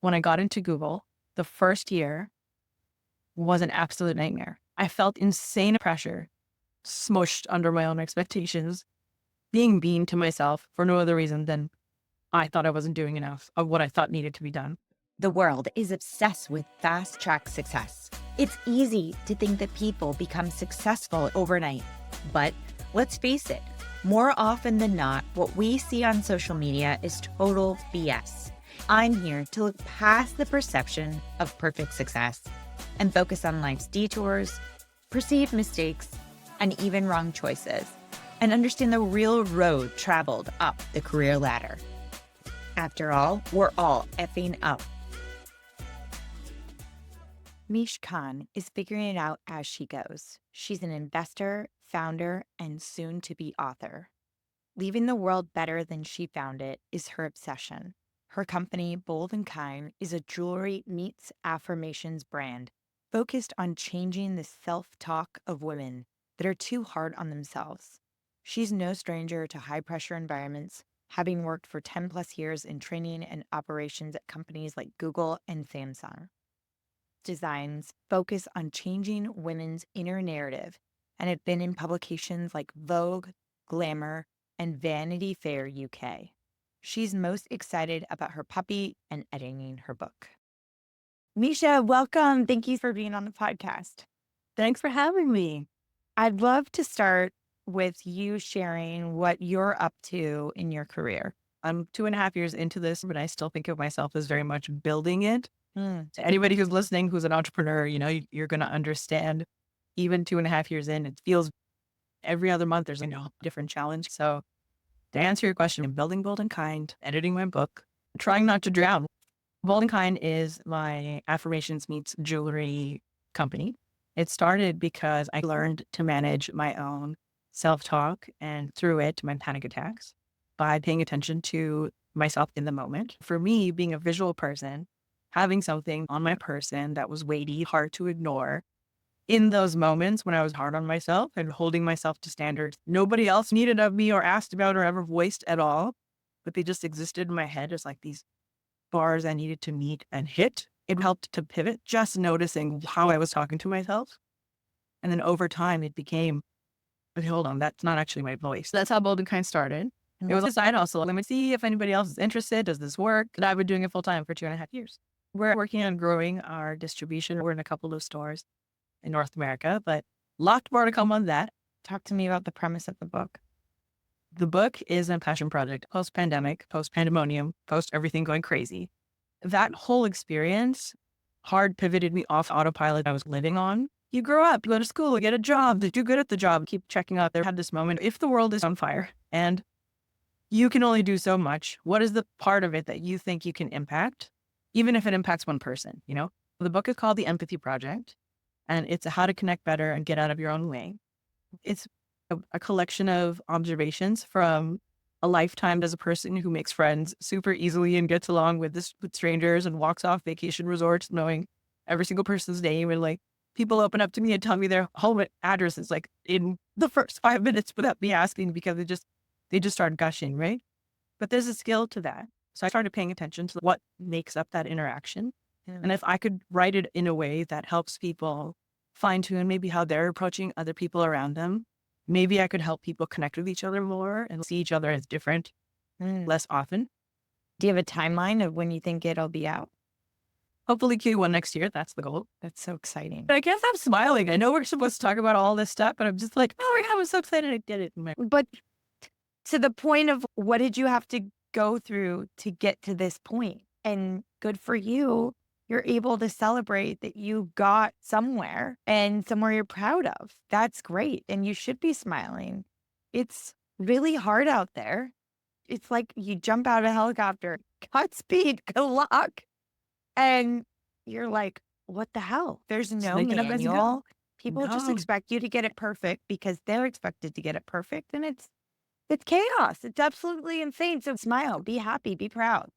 when I got into Google, the first year was an absolute nightmare. I felt insane pressure, smushed under my own expectations, being mean to myself for no other reason than I thought I wasn't doing enough of what I thought needed to be done. The world is obsessed with fast-track success. It's easy to think that people become successful overnight. But let's face it, more often than not, what we see on social media is total BS. I'm here to look past the perception of perfect success and focus on life's detours, perceived mistakes, and even wrong choices, and understand the real road traveled up the career ladder. After all, we're all effing up. Mishae Khan is figuring it out as she goes. She's an investor, founder, and soon-to-be author. Leaving the world better than she found it is her obsession. Her company, Bold and Kind, is a jewelry meets affirmations brand focused on changing the self-talk of women that are too hard on themselves. She's no stranger to high-pressure environments, having worked for 10 plus years in training and operations at companies like Google and Samsung. Designs focus on changing women's inner narrative and have been in publications like Vogue, Glamour, and Vanity Fair UK. She's most excited about her puppy and editing her book. Mishae, welcome. Thank you for being on the podcast. Thanks for having me. I'd love to start with you sharing what you're up to in your career. I'm 2.5 years into this, but I still think of myself as very much building it. To anybody who's listening, who's an entrepreneur, you're going to understand even 2.5 years in, it feels every other month there's a different challenge. So to answer your question, I'm building Bold and Kind, editing my book, trying not to drown. Bold and Kind is my affirmations meets jewelry company. It started because I learned to manage my own self-talk and through it, my panic attacks by paying attention to myself in the moment. For me, being a visual person, having something on my person that was weighty, hard to ignore, in those moments when I was hard on myself and holding myself to standards nobody else needed of me or asked about or ever voiced at all, but they just existed in my head as like these bars I needed to meet and hit. It helped to pivot, just noticing how I was talking to myself. And then over time, it became, okay, hold on, that's not actually my voice. That's how Bold and Kind started. It was a side hustle. Let me see if anybody else is interested. Does this work? And I've been doing it full time for 2.5 years. We're working on growing our distribution. We're in a couple of stores in North America, but lot more to come on that. Talk to me about the premise of the book. The book is a passion project, post-pandemic, post-pandemonium, post everything going crazy. That whole experience hard pivoted me off autopilot I was living on. You grow up, you go to school, you get a job, you do good at the job, keep checking out. There had this moment, if the world is on fire and you can only do so much, what is the part of it that you think you can impact, even if it impacts one person, The book is called The Empathy Project, and it's how to connect better and get out of your own way. It's a collection of observations from a lifetime as a person who makes friends super easily and gets along with strangers and walks off vacation resorts knowing every single person's name. And like people open up to me and tell me their home addresses like in the first 5 minutes without me asking because they just start gushing, right? But there's a skill to that. So I started paying attention to what makes up that interaction. Yeah. And if I could write it in a way that helps people fine tune maybe how they're approaching other people around them, maybe I could help people connect with each other more and see each other as different less often. Do you have a timeline of when you think it'll be out? Hopefully Q1 next year. That's the goal. That's so exciting. But I guess I'm smiling. I know we're supposed to talk about all this stuff, but I'm just like, oh my God, I'm so excited I did it. But to the point of what did you have to go through to get to this point? And good for you. You're able to celebrate that you got somewhere and somewhere you're proud of. That's great. And you should be smiling. It's really hard out there. It's like you jump out of a helicopter, Godspeed, good luck. And you're like, what the hell? There's no manual. People just expect you to get it perfect because they're expected to get it perfect. And it's chaos. It's absolutely insane. So smile, be happy, be proud.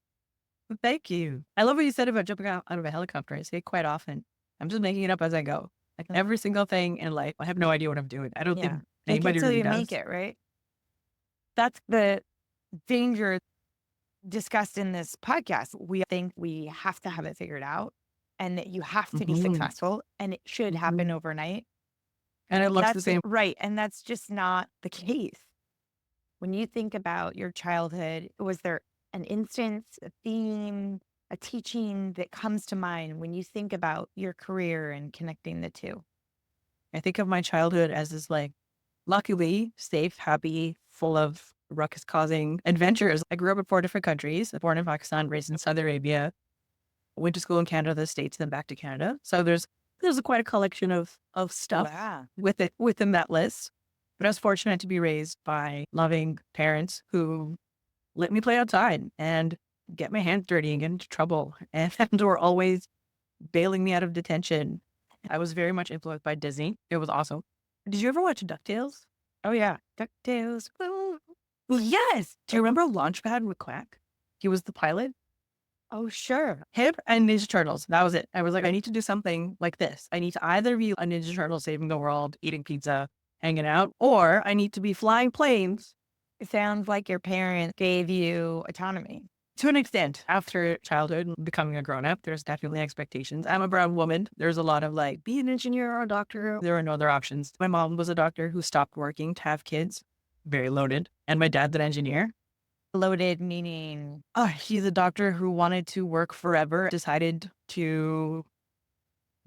Thank you. I love what you said about jumping out of a helicopter. I say it quite often. I'm just making it up as I go. Like every single thing in life, I have no idea what I'm doing. I don't think anybody really does. Make it, right? That's the danger discussed in this podcast, we think we have to have it figured out and that you have to be Mhm. successful and it should happen Mhm. overnight. And it looks the That's same. right. And that's just not the case. When you think about your childhood, was there an instance, a theme, a teaching that comes to mind when you think about your career and connecting the two? I think of my childhood as this like luckily safe, happy, full of ruckus causing adventures. I grew up in 4 different countries, born in Pakistan, raised in Saudi Arabia, went to school in Canada, the States, then back to Canada. So there's quite a collection of stuff Wow. within that list. But I was fortunate to be raised by loving parents who let me play outside and get my hands dirty and get into trouble and were always bailing me out of detention. I was very much influenced by Disney. It was awesome. Did you ever watch DuckTales? Oh, yeah. DuckTales. Ooh. Yes. Do you remember Launchpad with Quack? He was the pilot. Oh, sure. Him and Ninja Turtles. That was it. I was like, I need to do something like this. I need to either be a Ninja Turtle saving the world, eating pizza, hanging out, or I need to be flying planes. It sounds like your parents gave you autonomy. To an extent, after childhood and becoming a grown up, there's definitely expectations. I'm a brown woman. There's a lot of like, be an engineer or a doctor. There are no other options. My mom was a doctor who stopped working to have kids, very loaded. And my dad's an engineer. Loaded meaning Oh, he's a doctor who wanted to work forever, decided to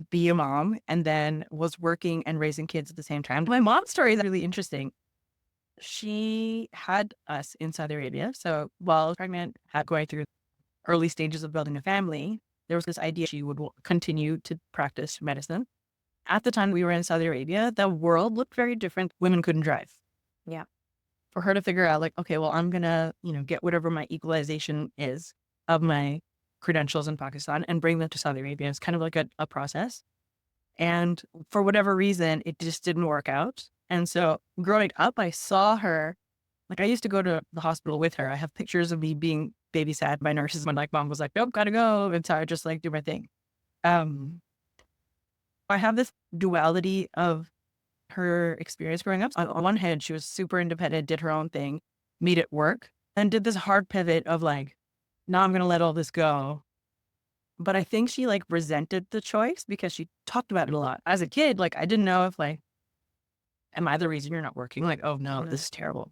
be a mom, and then was working and raising kids at the same time. My mom's story is really interesting. She had us in Saudi Arabia. So while pregnant, going through early stages of building a family, there was this idea she would continue to practice medicine. At the time we were in Saudi Arabia, the world looked very different. Women couldn't drive. yeah. For her to figure out like, okay, well, I'm going to, get whatever my equalization is of my credentials in Pakistan and bring them to Saudi Arabia. It's kind of like a process. And for whatever reason, it just didn't work out. And so growing up, I saw her, like I used to go to the hospital with her. I have pictures of me being babysat by nurses when like mom was like, nope, gotta go. And so I just like do my thing. Um, I have this duality of her experience growing up. On one hand, she was super independent, did her own thing, made it work, and did this hard pivot of like, now I'm going to let all this go. But I think she like resented the choice because she talked about it a lot. As a kid, like I didn't know if like, am I the reason you're not working? Like, oh no, this is terrible.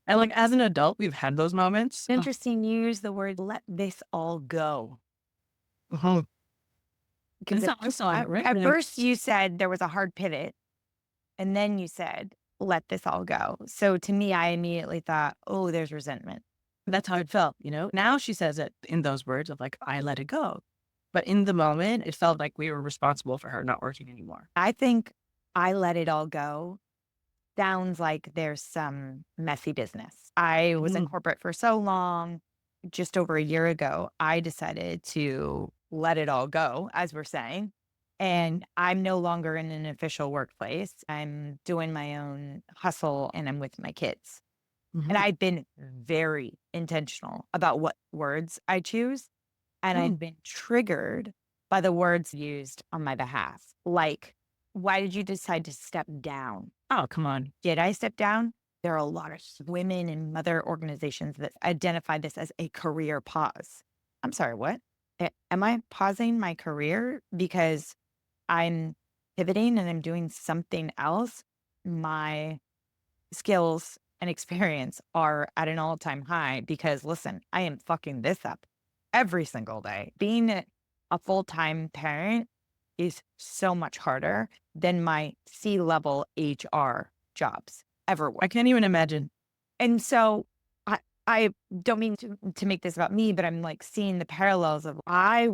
And like as an adult, we've had those moments. Interesting. You use the word let this all go. Oh, Because I saw it, right? at first you said there was a hard pivot, and then you said, let this all go. So to me, I immediately thought, oh, there's resentment. That's how it felt, Now she says it in those words of like, I let it go. But in the moment, it felt like we were responsible for her not working anymore. I think I let it all go sounds like there's some messy business. I was in corporate for so long. Just over a year ago, I decided to let it all go, as we're saying. And I'm no longer in an official workplace. I'm doing my own hustle and I'm with my kids. And I've been very intentional about what words I choose. And I've been triggered by the words used on my behalf. Like, why did you decide to step down? Oh, come on. Did I step down? There are a lot of women and mother organizations that identify this as a career pause. I'm sorry, what? Am I pausing my career because I'm pivoting and I'm doing something else? My skills and experience are at an all-time high because listen, I am fucking this up every single day. Being a full-time parent is so much harder than my C-level HR jobs ever were. I can't even imagine. And so I don't mean to make this about me, but I'm like seeing the parallels of I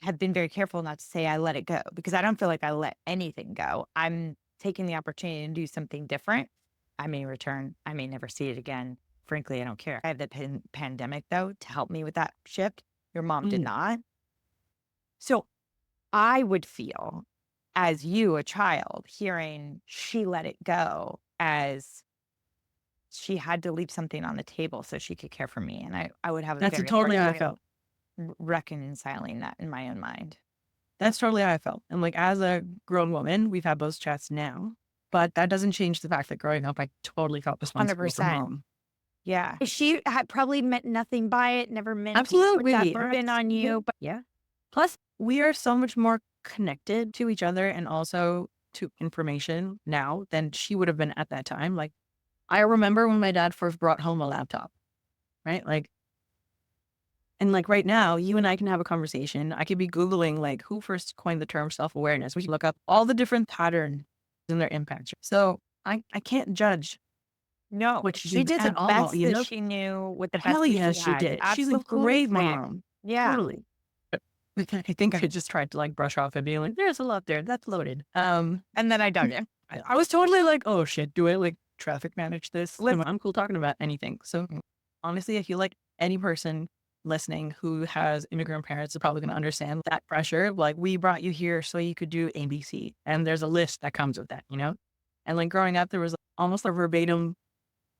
have been very careful not to say I let it go because I don't feel like I let anything go. I'm taking the opportunity to do something different. I may return. I may never see it again. Frankly, I don't care. I have the pandemic, though, to help me with that shift. Your mom did not. So I would feel, as you, a child, hearing she let it go as she had to leave something on the table so she could care for me. And I would have a That's very totally how I hard time felt. reconciling that in my own mind. That's totally how I felt. And like as a grown woman, we've had those chats now, but that doesn't change the fact that growing up, I totally felt responsible for 100%. mom. Yeah. She had probably meant nothing by it, never meant to put that Absolutely. burden on you, but Yeah. Plus, we are so much more connected to each other and also to information now than she would have been at that time. Like, I remember when my dad first brought home a laptop, right? Like, and like right now, you and I can have a conversation. I could be Googling like who first coined the term self-awareness. We can look up all the different patterns and their impact. So I can't judge no, what she she did did the at all, best you that know? she knew with the best Hell that yeah, she she had. did. She's a great Absolutely. mom. Yeah. Totally. But I think I just tried to like brush off and be like, there's a lot there. That's loaded. And then I dug in. I was totally like, oh shit, do I like traffic manage this? I'm cool talking about anything. So honestly, I feel like any person listening who has immigrant parents is probably going to understand that pressure. Like, we brought you here so you could do ABC. And there's a list that comes with that, you know? And like growing up, there was almost a verbatim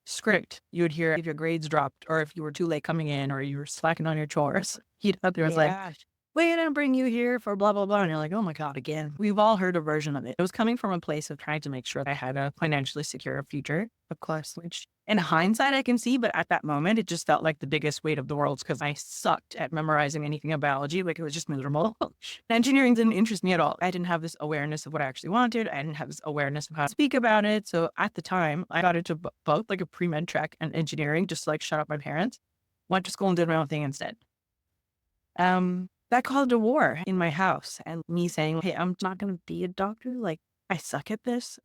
script. You would hear if your grades dropped or if you were too late coming in or you were slacking on your chores. There was like, Yeah. we didn't bring you here for blah, blah, blah. And you're like, oh my God, again. We've all heard a version of it. It was coming from a place of trying to make sure I had a financially secure future, of course, which in hindsight I can see, but at that moment, it just felt like the biggest weight of the world because I sucked at memorizing anything of biology. Like, it was just miserable. Engineering didn't interest me at all. I didn't have this awareness of what I actually wanted. I didn't have this awareness of how to speak about it. So at the time, I got into both like a pre-med track and engineering, just to, like, shut up my parents. Went to school and did my own thing instead. That caused a war in my house and me saying, hey, I'm not going to be a doctor. Like, I suck at this.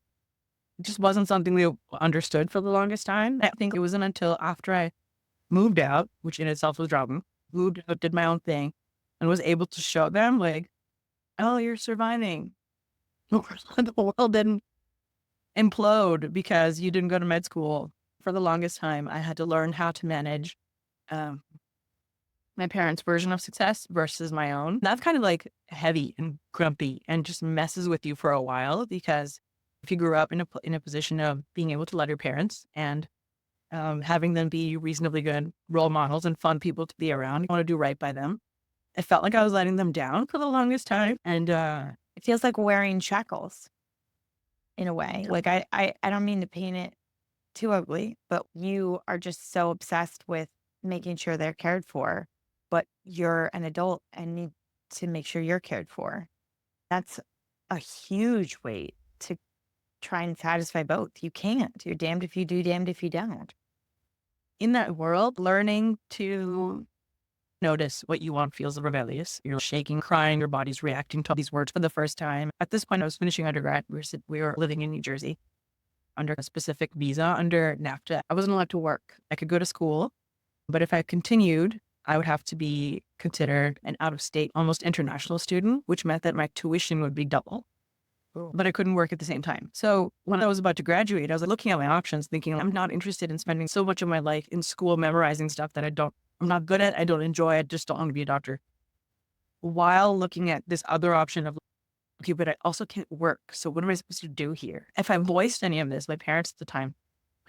It just wasn't something we understood for the longest time. I think it wasn't until after I moved out, which in itself was drama, moved out, did my own thing, and was able to show them, like, oh, you're surviving. The world didn't implode because you didn't go to med school. For the longest time, I had to learn how to manage um, my parents' version of success versus my own. That's kind of like heavy and grumpy and just messes with you for a while because if you grew up in a position of being able to let your parents and having them be reasonably good role models and fun people to be around, you want to do right by them. I felt like I was letting them down for the longest time. And It feels like wearing shackles in a way. Like I don't mean to paint it too ugly, but you are just so obsessed with making sure they're cared for, but you're an adult and need to make sure you're cared for. That's a huge weight to try and satisfy both. You can't. You're damned if you do, damned if you don't. in that world, learning to notice what you want feels rebellious. You're shaking, crying, your body's reacting to all these words for the first time. At this point, I was finishing undergrad. We were living in New Jersey under a specific visa under NAFTA. I wasn't allowed to work. I could go to school, but if I continued, I would have to be considered an out of state, almost international student, which meant that my tuition would be double. But I couldn't work at the same time. So when I was about to graduate, I was looking at my options, thinking I'm not interested in spending so much of my life in school memorizing stuff that I'm not good at, I don't enjoy, I just don't want to be a doctor. While looking at this other option of, okay, but I also can't work. So what am I supposed to do here? If I voiced any of this, my parents at the time,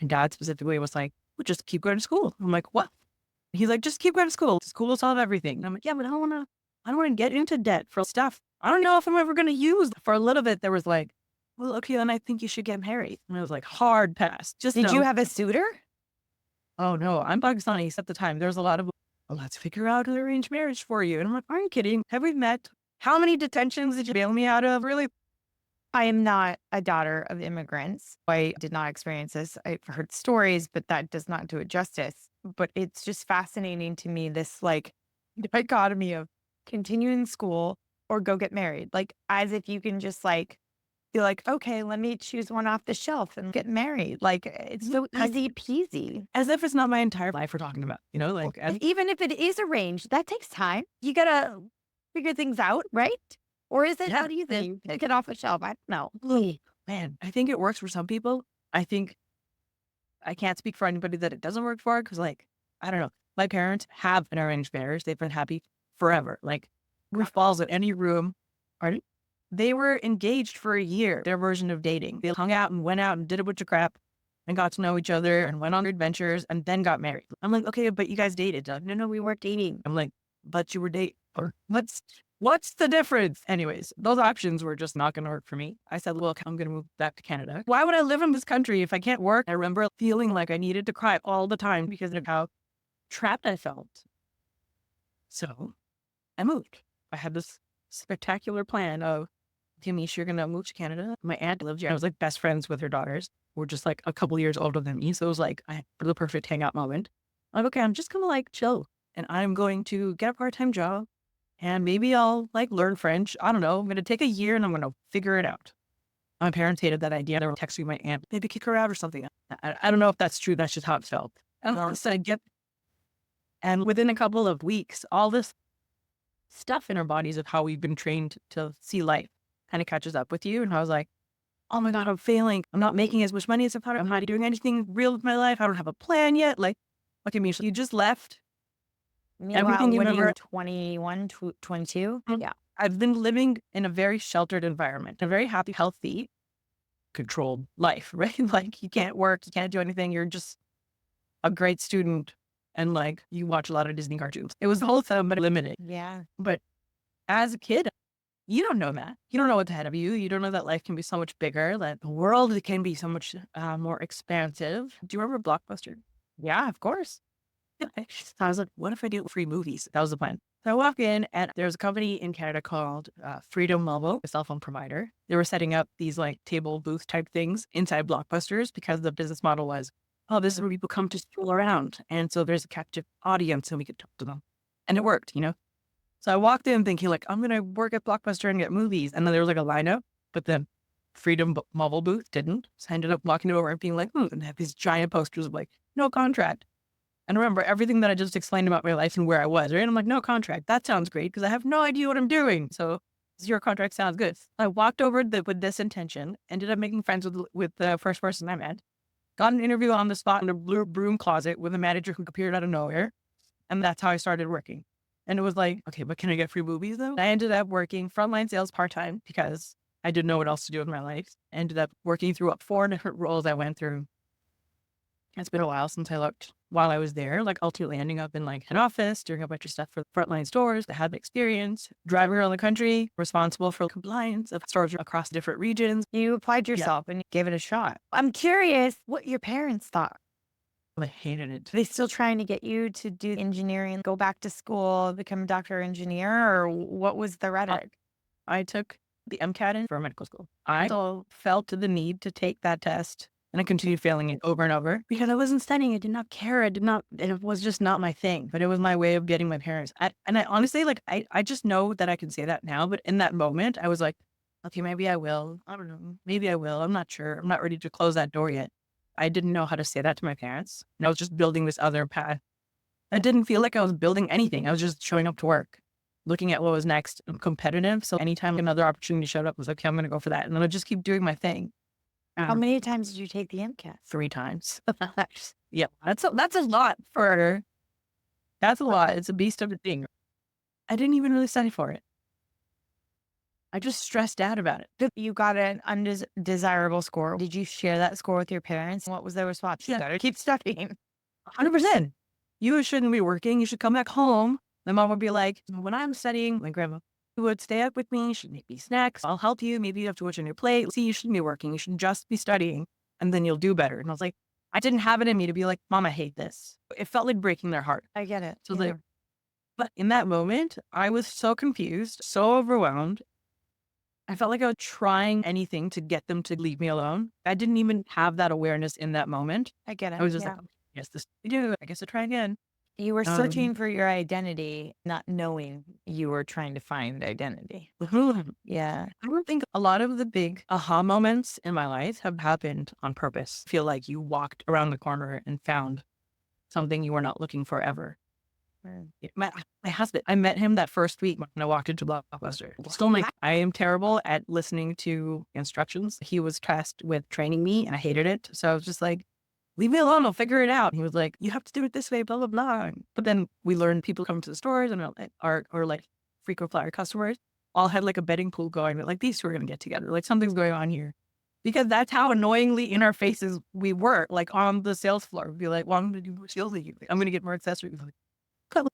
my dad specifically was like, well, just keep going to school. I'm like, what? He's like, just keep going to school. School will solve everything. And I'm like, yeah, but I don't want to get into debt for stuff I don't know if I'm ever going to use. For a little bit, there was like, well, okay, then I think you should get married. And I was like, hard pass. Just Did you no. have a suitor? Oh no, I'm Pakistani. At the time, there's a lot of, well, let's figure out an arranged marriage for you. And I'm like, are you kidding? Have we met? How many detentions did you bail me out of? Really? I am not a daughter of immigrants. I did not experience this. I've heard stories, but that does not do it justice. But it's just fascinating to me, this like dichotomy of continuing school or go get married. Like, as if you can just like be like, okay, let me choose one off the shelf and get married. Like, it's so easy peasy. As if it's not my entire life we're talking about, you know, like, Even if it is arranged, that takes time. You gotta figure things out, right? Or is it, yeah, how do you think? Pick it off a shelf. I don't know. ugh, man, I think it works for some people. I think I can't speak for anybody that it doesn't work for because, like, I don't know. My parents have an arranged marriage. They've been happy forever. Like, roof falls in any room. Pardon? They were engaged for a year, their version of dating. They hung out and went out and did a bunch of crap and got to know each other and went on their adventures and then got married. I'm like, okay, but you guys dated. No, no, we weren't dating. I'm like, but you were dating. Or what's What's the difference? Anyways, those options were just not going to work for me. I said, look, I'm going to move back to Canada. Why would I live in this country if I can't work? I remember feeling like I needed to cry all the time because of how trapped I felt. So I moved. I had this spectacular plan of, okay, Misha, you're going to move to Canada. My aunt lived here. I was like best friends with her daughters. We're just like a couple years older than me. So it was like I had the perfect hangout moment. I'm like, okay, I'm just going to like chill and I'm going to get a part-time job and maybe I'll like learn French. I don't know. I'm going to take a year and I'm going to figure it out. My parents hated that idea. They were texting my aunt, maybe kick her out or something. I don't know if that's true. That's just how it felt. And so I get, and within a couple of weeks, all this stuff in our bodies of how we've been trained to see life kind of catches up with you. And I was like, oh my God, I'm failing. I'm not making as much money as I thought. I'm not doing anything real with my life. I don't have a plan yet. Like, okay, Misha, you just left. Meanwhile, Everything you when you never were 21, 22? Yeah. I've been living in a very sheltered environment, a very happy, healthy, controlled life, right? Like you can't work, you can't do anything. You're just a great student and like you watch a lot of Disney cartoons. It was wholesome, but limited. Yeah. But as a kid, you don't know that. You don't know what's ahead of you. You don't know that life can be so much bigger, that the world can be so much more expansive. Do you remember Blockbuster? Yeah, of course. So I was like, what if I do free movies? That was the plan. So I walk in and there's a company in Canada called Freedom Mobile, a cell phone provider. They were setting up these like table booth type things inside Blockbusters because the business model was, oh, this is where people come to stroll around. And so there's a captive audience and we could talk to them. And it worked, you know? So I walked in thinking like, I'm going to work at Blockbuster and get movies. And then there was like a lineup, but then Mobile booth didn't. So I ended up walking over and being like, and have these giant posters of like, no contract. And remember everything that I just explained about my life and where I was, right? I'm like, no contract. That sounds great because I have no idea what I'm doing. So zero contract sounds good. I walked over with this intention, ended up making friends with the first person I met, got an interview on the spot in a blue broom closet with a manager who appeared out of nowhere. And that's how I started working. And it was like, okay, but can I get free movies though? I ended up working frontline sales part-time because I didn't know what else to do with my life. I ended up working through 4 different roles I went through. It's been a while since I looked while I was there, like ultimately ending up in like an office, doing a bunch of stuff for frontline stores that had experience, driving around the country, responsible for compliance of stores across different regions. You applied yourself and you gave it a shot. I'm curious what your parents thought. I hated it. Are they still trying to get you to do engineering, go back to school, become a doctor or engineer, or what was the rhetoric? I took the MCAT in for medical school. I still felt the need to take that test. And I continued failing it over and over because I wasn't studying. I did not care. It was just not my thing, but it was my way of getting my parents. And I honestly, like, I just know that I can say that now. But in that moment, I was like, okay, maybe I will. I don't know. Maybe I will. I'm not sure. I'm not ready to close that door yet. I didn't know how to say that to my parents. And I was just building this other path. I didn't feel like I was building anything. I was just showing up to work, looking at what was next. I'm competitive. So anytime another opportunity showed up, I was like, okay, I'm going to go for that. And then I just keep doing my thing. How many times did you take the MCAT? 3 times. Yeah, that's a lot for. That's a lot. It's a beast of a thing. I didn't even really study for it. I just stressed out about it. You got an undesirable score. Did you share that score with your parents? What was their response? Yeah. Gotta keep studying. 100%. You shouldn't be working. You should come back home. My mom would be like, when I'm studying, my grandma would stay up with me. She'd make me snacks. I'll help you. Maybe you have to watch on your plate. See, you shouldn't be working. You should just be studying and then you'll do better. And I was like, I didn't have it in me to be like, Mom, I hate this. It felt like breaking their heart. I get it. So like, but in that moment, I was so confused, so overwhelmed. I felt like I was trying anything to get them to leave me alone. I didn't even have that awareness in that moment. I get it. I was just like, yes, this we do. I guess I'll try again. You were searching for your identity, not knowing you were trying to find identity. Yeah. I don't think a lot of the big aha moments in my life have happened on purpose. I feel like you walked around the corner and found something you were not looking for ever. My husband, I met him that first week when I walked into Blockbuster. Still, like, I am terrible at listening to instructions. He was tasked with training me and I hated it. So I was just like, leave me alone. I'll figure it out. And he was like, you have to do it this way, blah, blah, blah. But then we learned people come to the stores and are like frequent flyer customers all had like a betting pool going. Like, these two are going to get together. Like, something's going on here. Because that's how annoyingly in our faces we were, like on the sales floor. We'd be like, well, I'm going to do more sales. I'm going to get more accessories.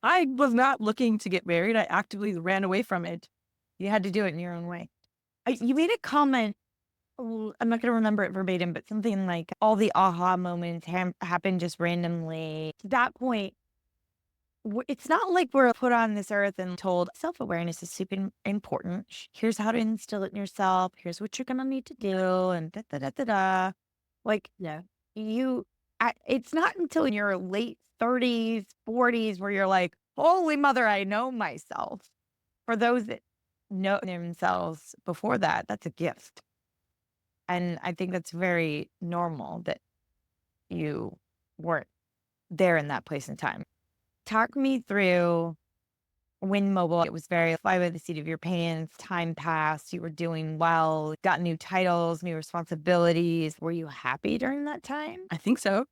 I was not looking to get married. I actively ran away from it. You had to do it in your own way. You made a comment. I'm not going to remember it verbatim, but something like all the aha moments happen just randomly. To that point, it's not like we're put on this earth and told self-awareness is super important. Here's how to instill it in yourself. Here's what you're going to need to do. And da, da, da, da, da. Like, Yeah. it's not until in your late 30s, 40s where you're like, holy mother, I know myself. For those that know themselves before that, that's a gift. And I think that's very normal that you weren't there in that place and time. Talk me through when mobile, it was very fly by the seat of your pants, time passed, you were doing well, got new titles, new responsibilities. Were you happy during that time? I think so.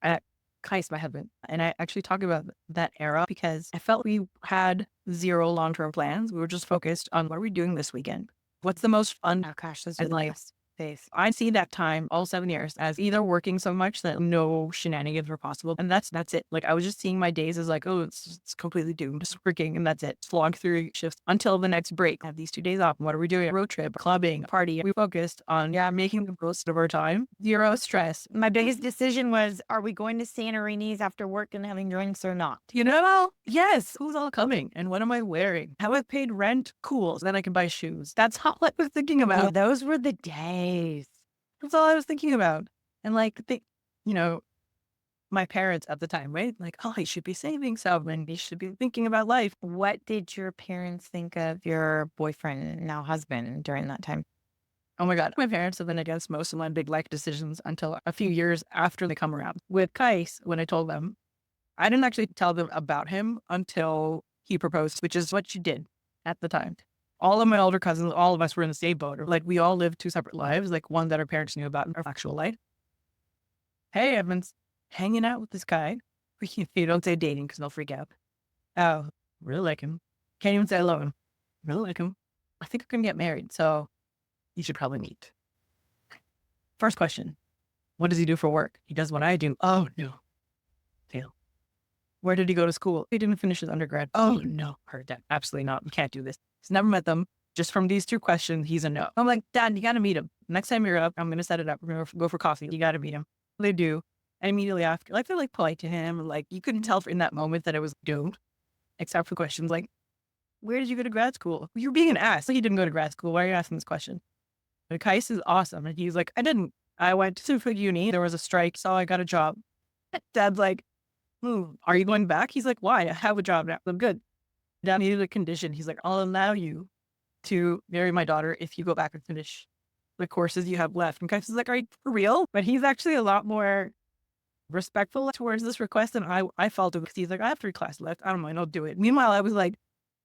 Kais, my husband, and I actually talk about that era because I felt we had zero long-term plans. We were just focused on what are we doing this weekend? What's the most fun Oh gosh, those are in the life? best days. I see that time, all 7 years, as either working so much that no shenanigans were possible, and that's it. Like, I was just seeing my days as like, "Oh, it's completely doomed, just working, and that's it." Slog through shifts until the next break. I have these 2 days off. What are we doing? Road trip, clubbing, party. We focused on, yeah, making the most of our time. Zero stress. My biggest decision was, are we going to Santorini's after work and having drinks or not? You know? Yes. Who's all coming? And what am I wearing? Have I paid rent? Cool. So then I can buy shoes. That's all I was thinking Yeah, about. those were the days. That's all I was thinking about. And like, you know, my parents at the time, right? Like, oh, he should be saving some and he should be thinking about life. What did your parents think of your boyfriend, now husband, during that time? Oh my God. My parents have been against most of my big life decisions until a few years after they come around. With Kais, when I told them, I didn't actually tell them about him until he proposed, which is what you did at the time. All of my older cousins, all of us were in the same boat. Like, we all lived 2 separate lives, like one that our parents knew about in our actual life. Hey, I've been hanging out with this guy. You don't say dating because they'll freak out. Oh, really like him. Can't even say alone. Really like him. I think I'm going to get married. So you should probably meet. First question. What does he do for work? He does what I do. Oh, no. Fail. Where did he go to school? He didn't finish his undergrad. Oh, no. Heard that. Absolutely not. We can't do this. He's never met them. Just from these 2 questions, he's a no. I'm like, Dad, you got to meet him. Next time you're up, I'm going to set it up. We're going to go for coffee. You got to meet him. They do. And immediately after, like, they're like polite to him. And like, you couldn't tell in that moment that it was doomed, except for questions like, where did you go to grad school? You're being an ass. Like, he didn't go to grad school. Why are you asking this question? But Kais is awesome. And he's like, I didn't. I went to uni. There was a strike. So I got a job. Dad's like, are you going back? He's like, why? I have a job now. I'm good. Dad needed a condition. He's like, I'll allow you to marry my daughter if you go back and finish the courses you have left. And Kais is like, are you for real? But he's actually a lot more respectful towards this request than I felt it because he's like, I have 3 classes left. I don't mind. I'll do it. Meanwhile, I was like,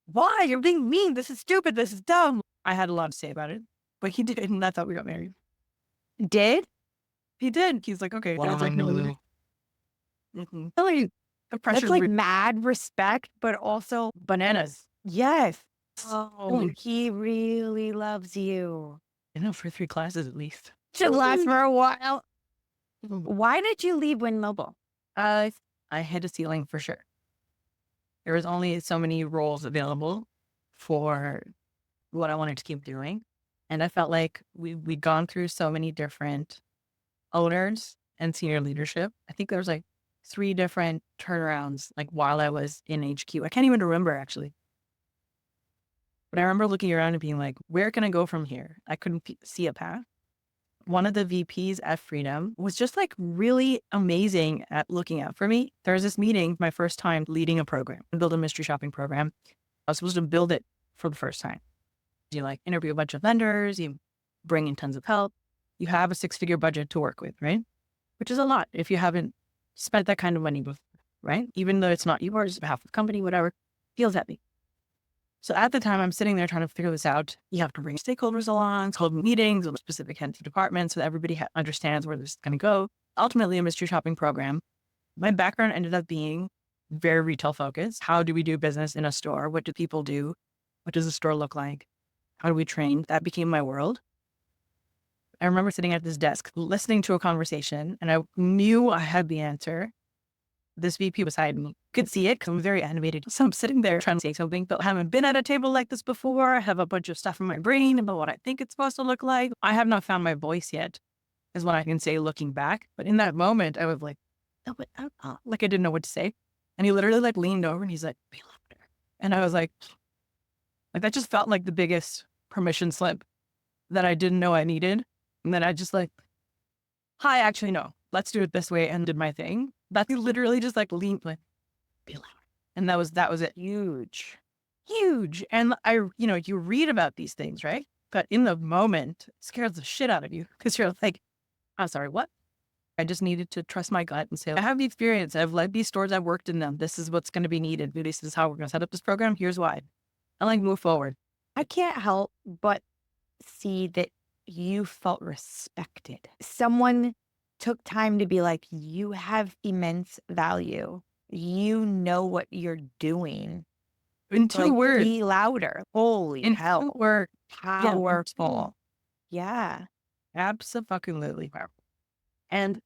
why? You're being mean. This is stupid. This is dumb. I had a lot to say about it, but he did. And that's how we got married. Did? He did. He's like, okay. Dad's like, no. Really? The That's pressure's like mad respect, but also, bananas. yes. Oh, Oh, he really loves you. you know, for 3 classes at least. Should last for a while. Why did you leave Win Mobile? I hit a ceiling for sure. There was only so many roles available for what I wanted to keep doing. And I felt like we'd gone through so many different owners and senior leadership. I think there was like 3 different turnarounds, like while I was in HQ. I can't even remember actually. But I remember looking around and being like, where can I go from here? I couldn't see a path. One of the VPs at Freedom was just like really amazing at looking out for me. There was this meeting, my first time leading a program, build a mystery shopping program. I was supposed to build it for the first time. You like interview a bunch of vendors, you bring in tons of help. You have a 6-figure budget to work with, right? Which is a lot if you haven't spent that kind of money before, right? Even though it's not yours, behalf of the company, whatever, feels heavy. So at the time, I'm sitting there trying to figure this out. You have to bring stakeholders along, hold meetings with specific heads of departments so that everybody understands where this is going to go. Ultimately, a mystery shopping program. My background ended up being very retail focused. How do we do business in a store? What do people do? What does a store look like? How do we train? That became my world. I remember sitting at this desk, listening to a conversation, and I knew I had the answer this VP beside me could see it because I'm very animated. So I'm sitting there trying to say something, but I haven't been at a table like this before. I have a bunch of stuff in my brain about what I think it's supposed to look like. I have not found my voice yet, is what I can say looking back. But in that moment, I was like, "Oh, like I didn't know what to say." And he literally like leaned over and he's like, "Be louder." And I was like that just felt like the biggest permission slip that I didn't know I needed. And then I just like, hi, actually, no, let's do it this way, and did my thing. That he literally just like leaned like, be loud. And that was it. Huge. Huge. And you read about these things, right? But in the moment, it scares the shit out of you because you're like, I'm sorry, what? I just needed to trust my gut and say, I have the experience. I've led these stores. I've worked in them. This is what's going to be needed. This is how we're going to set up this program. Here's why. And like move forward. I can't help but see that you felt respected. Someone took time to be like, you have immense value. You know what you're doing. In two Like, words. be louder. Holy In hell. 2 words. Powerful. Yeah. Absolutely powerful. And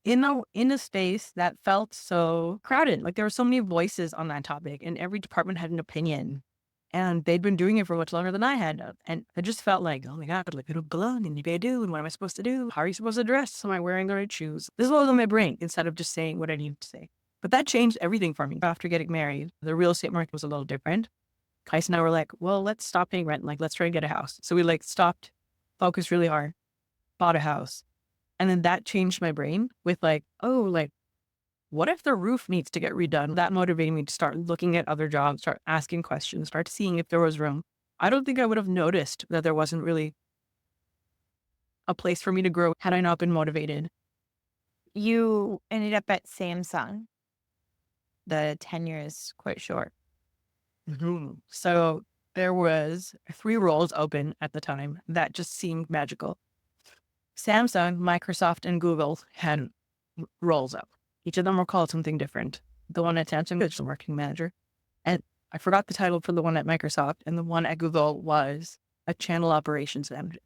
in a space that felt so crowded, like there were so many voices on that topic, and every department had an opinion, and they'd been doing it for much longer than I had. And it just felt like, oh my God, like, and what I do, and what am I supposed to do? How are you supposed to dress? Am I wearing the right shoes? This was in my brain instead of just saying what I needed to say. But that changed everything for me. After getting married, the real estate market was a little different. Kais and I were like, well, let's stop paying rent. Like, let's try and get a house. So we like stopped, focused really hard, bought a house. And then that changed my brain with like, oh, like, what if the roof needs to get redone? That motivated me to start looking at other jobs, start asking questions, start seeing if there was room. I don't think I would have noticed that there wasn't really a place for me to grow had I not been motivated. You ended up at Samsung. The tenure is quite short. So there was 3 roles open at the time that just seemed magical. Samsung, Microsoft, and Google had roles up. Each of them were called something different. The one at Samsung, digital marketing manager. And I forgot the title for the one at Microsoft. And the one at Google was a channel operations manager.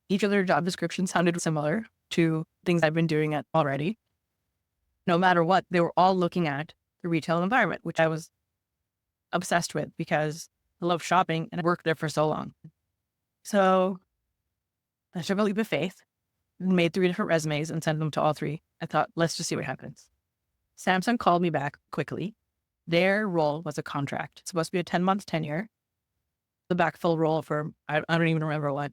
Each of their job descriptions sounded similar to things I've been doing already. No matter what, they were all looking at the retail environment, which I was obsessed with because I love shopping and I worked there for so long. So I took a leap of faith, made 3 different resumes and sent them to all 3. I thought, let's just see what happens. Samsung called me back quickly. Their role was a contract. It's supposed to be a 10-month tenure. The backfill role for, I don't even remember what.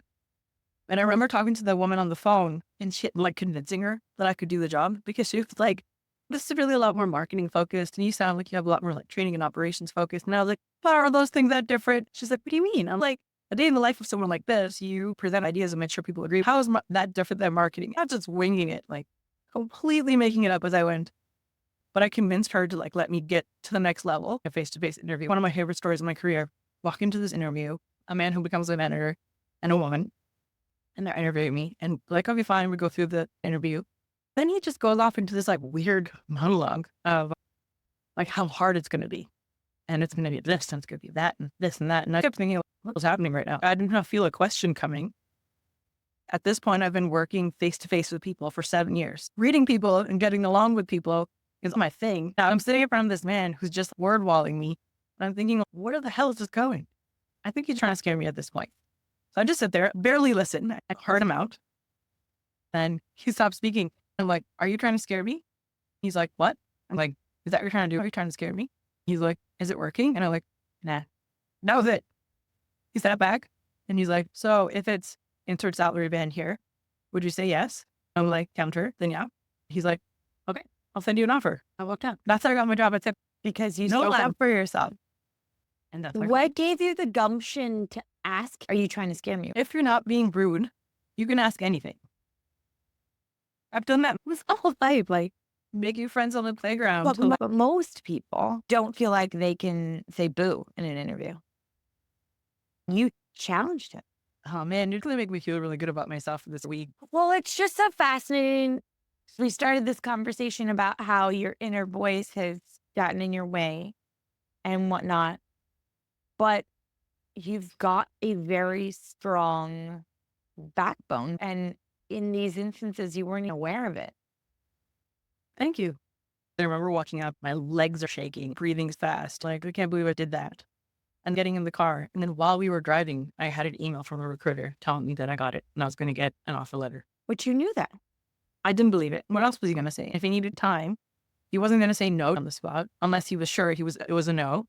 And I remember talking to the woman on the phone and she like convincing her that I could do the job because she was like, this is really a lot more marketing focused. And you sound like you have a lot more like training and operations focused. And I was like, but are those things that different? She's like, what do you mean? I'm like, a day in the life of someone like this, you present ideas and make sure people agree. How is that different than marketing? Not just winging it, like completely making it up as I went. But I convinced her to like let me get to the next level, a face-to-face interview. One of my favorite stories in my career, walk into this interview, a man who becomes a manager and a woman, and they're interviewing me and like, okay, fine, we go through the interview. Then he just goes off into this like weird monologue of like how hard it's going to be. And it's going to be this, and it's going to be that, and this and that. And I kept thinking, what was happening right now? I did not feel a question coming. At this point, I've been working face-to-face with people for 7 years. Reading people and getting along with people is my thing. Now I'm sitting in front of this man who's just word-walling me. And I'm thinking, where the hell is this going? I think he's trying to scare me at this point. So I just sit there, barely listen. I heard him out. Then he stopped speaking. I'm like, are you trying to scare me? He's like, what? I'm like, is that what you're trying to do? Are you trying to scare me? He's like, is it working? And I'm like, nah, that was it. He sat back and he's like, so if it's insert salary band here, would you say yes? I'm like, counter, then yeah. He's like, okay, I'll send you an offer. I walked out. That's how I got my job. I said, Because you no spoke love up. for yourself. And that's What gave you the gumption to ask, are you trying to scare me? if you're not being rude, you can ask anything. I've done that with my whole life, like making friends on the playground. But most people don't feel like they can say boo in an interview. You challenged him. Oh man, you're gonna make me feel really good about myself this week. Well, it's just so fascinating. We started this conversation about how your inner voice has gotten in your way and whatnot, but you've got a very strong backbone. And in these instances, you weren't aware of it. Thank you. I remember walking up, my legs are shaking, breathing's fast. Like, I can't believe I did that. And getting in the car. And then while we were driving, I had an email from a recruiter telling me that I got it and I was going to get an offer letter. Which you knew that. I didn't believe it. What else was he going to say? If he needed time, he wasn't going to say no on the spot unless he was sure it was a no.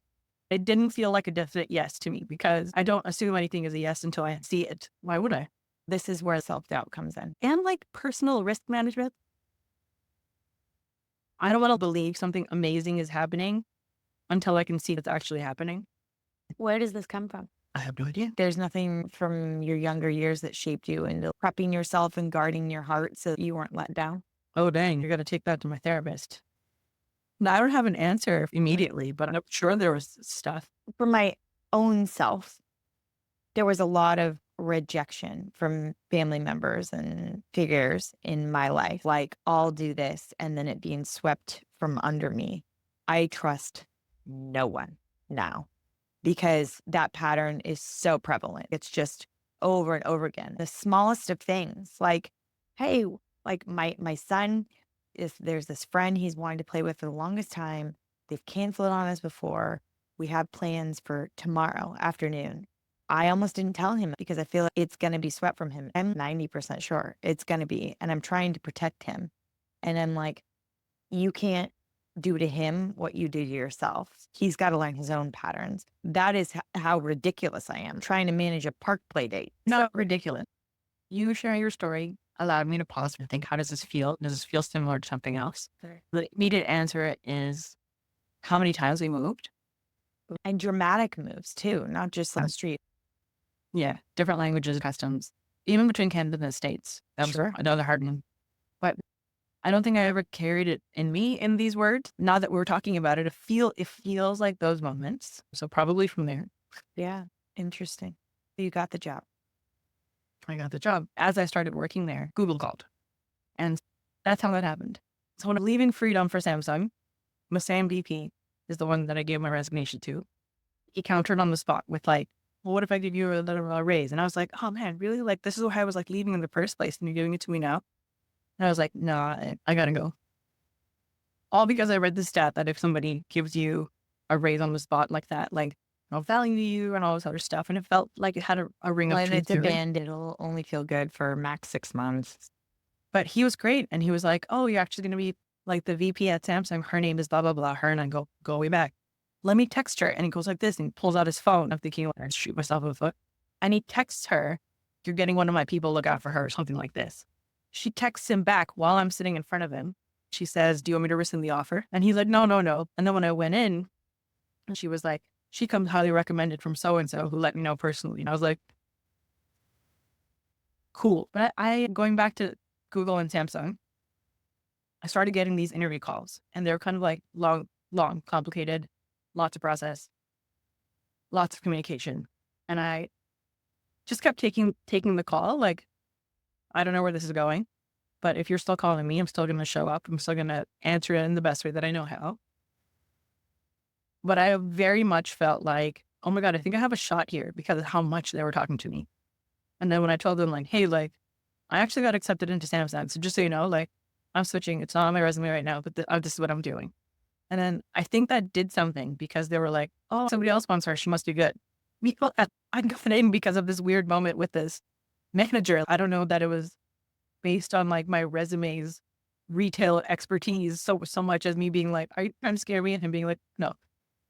It didn't feel like a definite yes to me because I don't assume anything is a yes until I see it. Why would I? This is where self-doubt comes in. And like personal risk management, I don't want to believe something amazing is happening until I can see it's actually happening. Where does this come from? I have no idea. There's nothing from your younger years that shaped you into prepping yourself and guarding your heart so that you weren't let down? Oh, dang. You got to take that to my therapist. Now, I don't have an answer immediately, but I'm sure there was stuff. For my own self, there was a lot of rejection from family members and figures in my life. Like, I'll do this, and then it being swept from under me. I trust no one now because that pattern is so prevalent. It's just over and over again. The smallest of things, like, hey, like my son, if there's this friend he's wanted to play with for the longest time, they've canceled on us before. We have plans for tomorrow afternoon. I almost didn't tell him because I feel like it's going to be swept from him. I'm 90% sure it's going to be, and I'm trying to protect him. And I'm like, you can't do to him what you do to yourself. He's got to learn his own patterns. That is how ridiculous I am trying to manage a park play date. Not ridiculous. You sharing your story allowed me to pause and think, how does this feel? Does this feel similar to something else? Sure. The immediate answer is how many times we moved. And dramatic moves too, not just on the street. Yeah. Different languages, customs, even between Canada and the States. That was another hard one. But I don't think I ever carried it in me in these words. Now that we're talking about it, it feels like those moments. So probably from there. Yeah. Interesting. You got the job. I got the job. As I started working there, Google called. And that's how that happened. So when I'm leaving Freedom for Samsung, Mishae VP is the one that I gave my resignation to. He countered on the spot with like, well, what if I give you a raise? And I was like, oh man, really? Like, this is why I was like leaving in the first place and you're giving it to me now? And I was like, no, I gotta go. All because I read the stat that if somebody gives you a raise on the spot like that, like, I'll value you and all this other stuff. And it felt like it had a ring of When truth it's a to it. band, it'll only feel good for max 6 months. But he was great. And he was like, oh, you're actually going to be like the VP at Samsung. Her name is blah, blah, blah. Her. And I go way back. Let me text her. And he goes like this and he pulls out his phone. I'm thinking, I shoot myself in the foot. And he texts her, you're getting one of my people, look out for her, or something like this. She texts him back while I'm sitting in front of him. She says, do you want me to rescind the offer? And he's like, no, no, no. And then when I went in, she was like, she comes highly recommended from so-and-so who let me know personally. And I was like, cool. But I going back to Google and Samsung, I started getting these interview calls and they're kind of like long, complicated, lots of process, lots of communication. And I just kept taking the call. Like, I don't know where this is going, but if you're still calling me, I'm still going to show up. I'm still going to answer it in the best way that I know how. But I very much felt like, oh my God, I think I have a shot here because of how much they were talking to me. And then when I told them like, hey, like, I actually got accepted into Samsung. So just so you know, like, I'm switching. It's not on my resume right now, but this is what I'm doing. And then I think that did something because they were like, oh, somebody else wants her. She must be good. I got in because of this weird moment with this manager. I don't know that it was based on like my resume's retail expertise so much as me being like, are you trying to scare me? And him being like, no.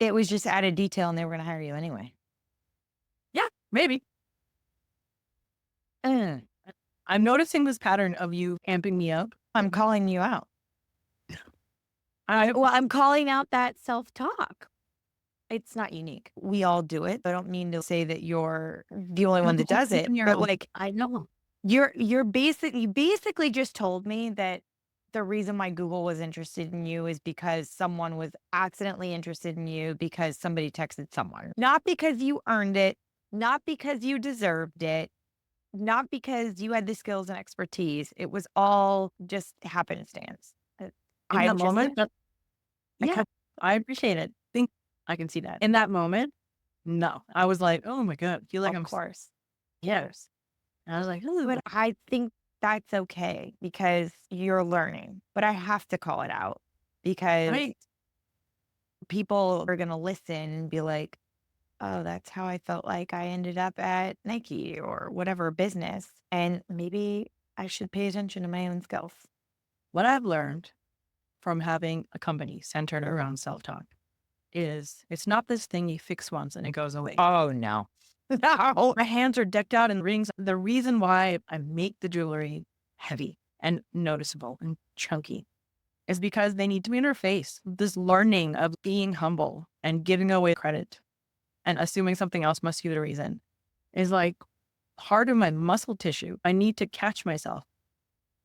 It was just added detail and they were going to hire you anyway. Yeah, maybe. I'm noticing this pattern of you amping me up. I'm calling you out. I'm calling out that self-talk. It's not unique. We all do it. I don't mean to say that you're the only one that does it, but like, I know you basically just told me that the reason why Google was interested in you is because someone was accidentally interested in you because somebody texted someone, not because you earned it, not because you deserved it, not because you had the skills and expertise. It was all just happenstance. In that moment, I appreciate it. Think I can see that. In that moment, no. I was like, oh my God, I feel like of course. Yes. And I was like, oh, But I think that's okay because you're learning. But I have to call it out because Right. people are going to listen and be like, oh, that's how I felt like I ended up at Nike or whatever business. And maybe I should pay attention to my own skills. What I've learned from having a company centered around self-talk is it's not this thing you fix once and it goes away. Oh, no. No. My hands are decked out in rings. The reason why I make the jewelry heavy and noticeable and chunky is because they need to be in her face. This learning of being humble and giving away credit and assuming something else must be the reason is like part of my muscle tissue. I need to catch myself.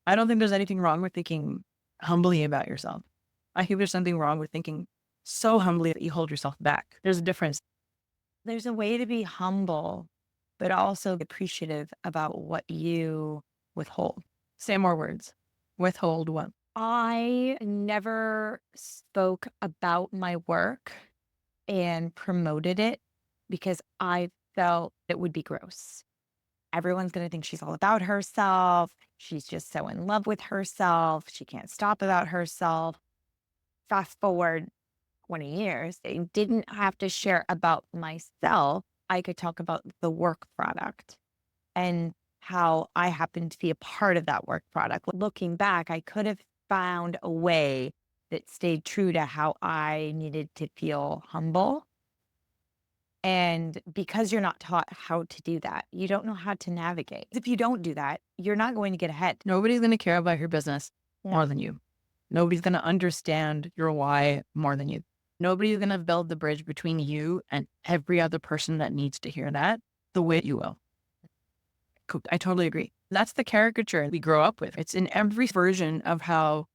I don't think there's anything wrong with thinking humbly about yourself. I think there's something wrong with thinking so humbly that you hold yourself back. There's a difference. There's a way to be humble, but also appreciative about what you withhold. Say more words. Withhold what? I never spoke about my work and promoted it because I felt it would be gross. Everyone's going to think she's all about herself. She's just so in love with herself. She can't stop about herself. Fast forward 20 years, I didn't have to share about myself. I could talk about the work product and how I happened to be a part of that work product. Looking back, I could have found a way that stayed true to how I needed to feel humble. And because you're not taught how to do that, you don't know how to navigate. If you don't do that, you're not going to get ahead. Nobody's going to care about your business No. more than you. Nobody's going to understand your why more than you. Nobody's going to build the bridge between you and every other person that needs to hear that the way you will. I totally agree. That's the caricature we grow up with. It's in every version of how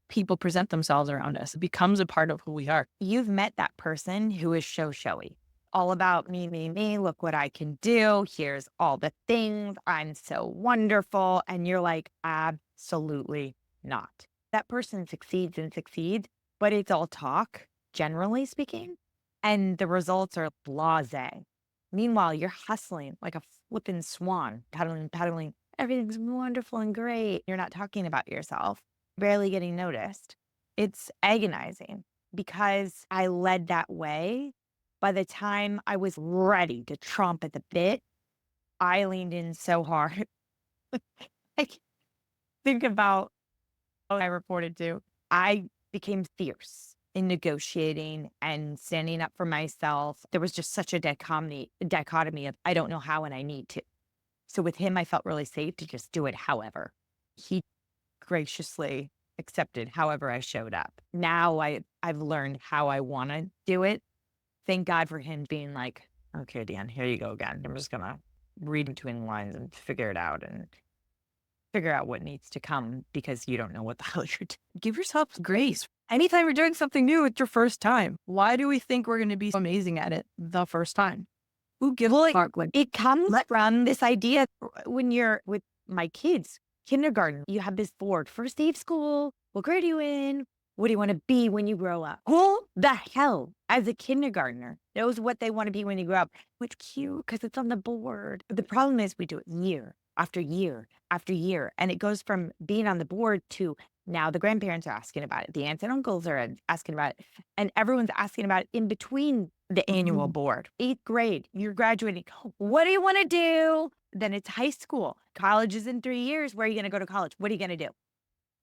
people present themselves around us. It becomes a part of who we are. You've met that person who is showy. All about me, me, me. Look what I can do. Here's all the things. I'm so wonderful. And you're like, absolutely not. That person succeeds and succeeds, but it's all talk, generally speaking. And the results are blasé. Meanwhile, you're hustling like a flippin' swan, paddling, paddling. Everything's wonderful and great. You're not talking about yourself, barely getting noticed. It's agonizing because I led that way. By the time I was ready to tromp at the bit, I leaned in so hard. Like, think about what I reported to. I became fierce in negotiating and standing up for myself. There was just such a dichotomy of I don't know how and I need to. So with him, I felt really safe to just do it however. He graciously accepted however I showed up. Now I've learned how I want to do it. Thank God for him being like, okay, Dan, here you go again. I'm just going to read between the lines and figure it out and figure out what needs to come because you don't know what the hell you're doing. Give yourself grace. Anytime you're doing something new, it's your first time. Why do we think we're going to be so amazing at it the first time? Who gives a fuck? Like, It comes from this idea when you're with my kids, kindergarten, you have this board, first day of school. What grade are you in? What do you want to be when you grow up? Who the hell, as a kindergartner, knows what they want to be when you grow up? Which cute, because it's on the board. But the problem is we do it year after year after year. And it goes from being on the board to now the grandparents are asking about it. The aunts and uncles are asking about it. And everyone's asking about it in between the annual board. 8th grade, you're graduating. What do you want to do? Then it's high school. College is in 3 years. Where are you going to go to college? What are you going to do?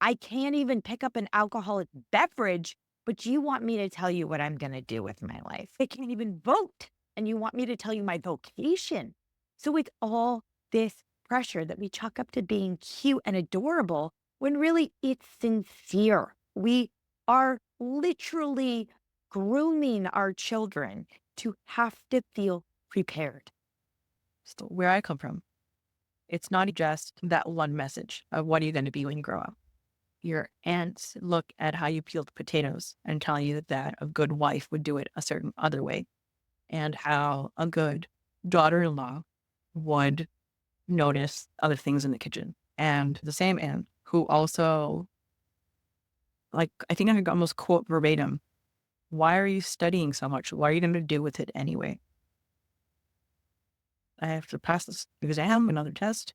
I can't even pick up an alcoholic beverage, but you want me to tell you what I'm going to do with my life. I can't even vote. And you want me to tell you my vocation. So it's all this pressure that we chalk up to being cute and adorable when really it's sincere. We are literally grooming our children to have to feel prepared. so where I come from, it's not just that one message of what are you going to be when you grow up. Your aunts look at how you peeled potatoes and tell you that a good wife would do it a certain other way, and how a good daughter-in-law would notice other things in the kitchen. And the same aunt who also, like, I think I could almost quote verbatim, why are you studying so much? What are you going to do with it anyway? I have to pass this exam, another test.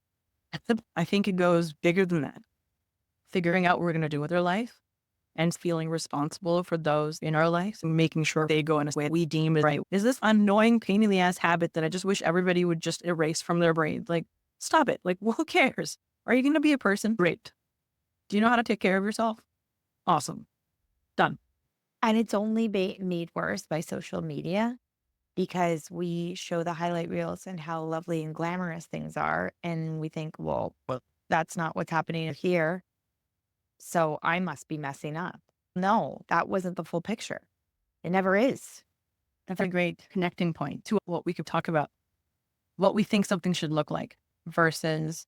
I think it goes bigger than that. Figuring out what we're going to do with our life and feeling responsible for those in our lives and making sure they go in a way we deem is right. Is this annoying, pain in the ass habit that I just wish everybody would just erase from their brain? Like, stop it. Like, well, who cares? Are you going to be a person? Great. Do you know how to take care of yourself? Awesome. Done. And it's only made worse by social media because we show the highlight reels and how lovely and glamorous things are. And we think, well, that's not what's happening here. So I must be messing up. No, that wasn't the full picture. It never is. That's a great connecting point to what we could talk about, what we think something should look like versus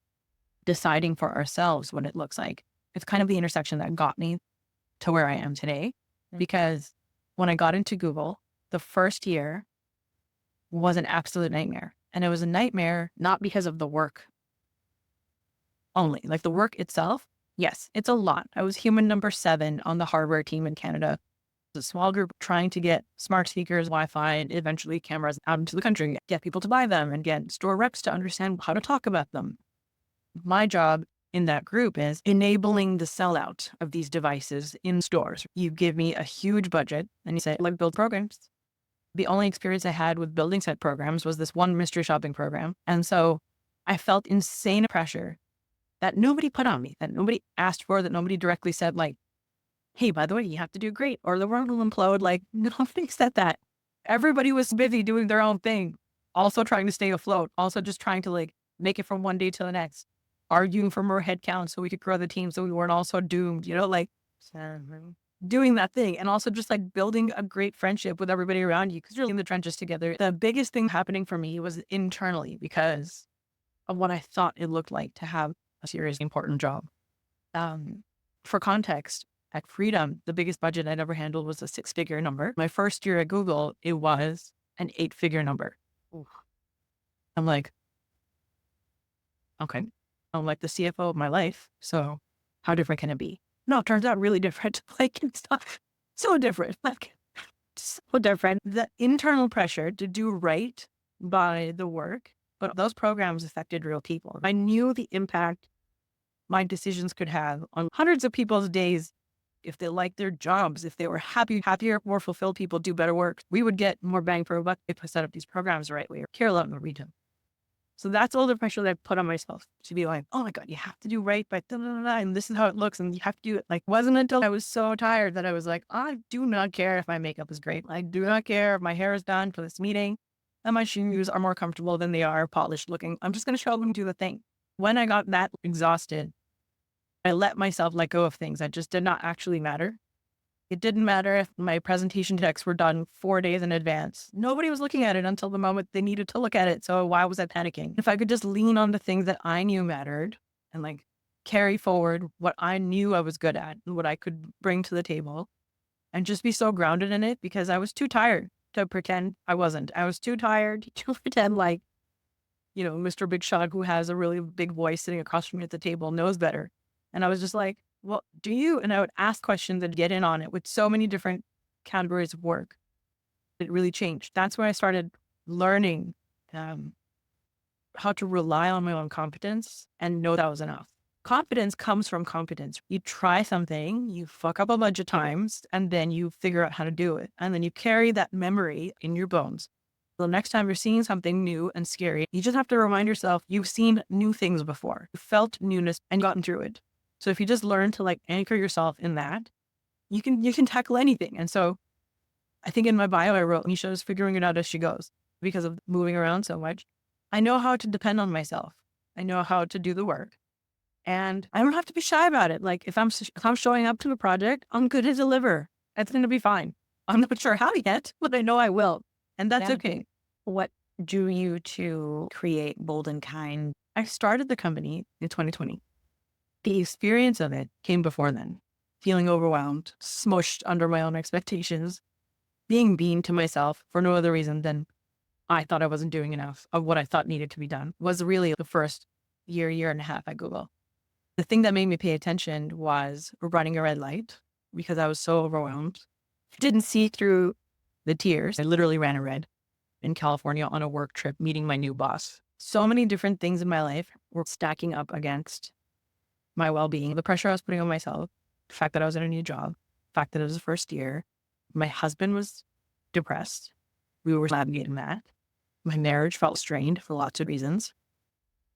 deciding for ourselves what it looks like. It's kind of the intersection that got me to where I am today, because when I got into Google, the first year was an absolute nightmare. And it was a nightmare not because of the work only, like the work itself. Yes, it's a lot. I was human number 7 on the hardware team in Canada. A small group trying to get smart speakers, Wi-Fi, and eventually cameras out into the country, get people to buy them and get store reps to understand how to talk about them. My job in that group is enabling the sellout of these devices in stores. You give me a huge budget and you say, like, build programs. The only experience I had with building set programs was this one mystery shopping program. And so I felt insane pressure that nobody put on me, that nobody asked for, that nobody directly said, like, hey, by the way, you have to do great or the world will implode. Like, nobody said that. Everybody was busy doing their own thing, also trying to stay afloat, also just trying to like make it from one day to the next, arguing for more headcount so we could grow the team so we weren't also doomed, like doing that thing. And also just like building a great friendship with everybody around you because you're in the trenches together. The biggest thing happening for me was internally because of what I thought it looked like to have a serious, important job. For context, at Freedom, the biggest budget I'd ever handled was a 6-figure number. My first year at Google, it was an 8-figure number. Ooh. I'm like, okay, I'm like the CFO of my life. So how different can it be? No, it turns out really different. Like, it's not so different. Like, so different. The internal pressure to do right by the work, but those programs affected real people. I knew the impact my decisions could have on hundreds of people's days. If they liked their jobs, if they were happier, more fulfilled people do better work, we would get more bang for a buck if I set up these programs the right way or care a lot about retail. So that's all the pressure that I put on myself to be like, oh my God, you have to do right by da, da, da, da, and this is how it looks and you have to do it. Like, wasn't until I was so tired that I was like, I do not care if my makeup is great. I do not care if my hair is done for this meeting and my shoes are more comfortable than they are polished looking. I'm just going to show up and do the thing. When I got that exhausted, I let myself let go of things that just did not actually matter. It didn't matter if my presentation decks were done 4 days in advance. Nobody was looking at it until the moment they needed to look at it. So why was I panicking? If I could just lean on the things that I knew mattered and like carry forward what I knew I was good at and what I could bring to the table and just be so grounded in it because I was too tired to pretend I wasn't. I was too tired to pretend like, Mr. Big Shot, who has a really big voice sitting across from me at the table, knows better. And I was just like, well, do you? And I would ask questions and get in on it with so many different categories of work. It really changed. That's where I started learning how to rely on my own competence and know that was enough. Confidence comes from competence. You try something, you fuck up a bunch of times, and then you figure out how to do it. And then you carry that memory in your bones. The next time you're seeing something new and scary, you just have to remind yourself you've seen new things before. You felt newness and gotten through it. So if you just learn to like anchor yourself in that, you can tackle anything. And so I think in my bio, I wrote, Misha is figuring it out as she goes because of moving around so much. I know how to depend on myself. I know how to do the work and I don't have to be shy about it. Like if I'm showing up to a project, I'm good to deliver. It's going to be fine. I'm not sure how yet, but I know I will. And that's okay. What drew you to create Bold and Kind? I started the company in 2020. The experience of it came before then, feeling overwhelmed, smushed under my own expectations, being mean to myself for no other reason than I thought I wasn't doing enough of what I thought needed to be done was really the first year and a half at Google. The thing that made me pay attention was running a red light because I was so overwhelmed. Didn't see through the tears. I literally ran a red in California on a work trip, meeting my new boss. So many different things in my life were stacking up against my well-being, the pressure I was putting on myself, the fact that I was in a new job. fact that it was the first year. My husband was depressed. We were navigating that. My marriage felt strained for lots of reasons.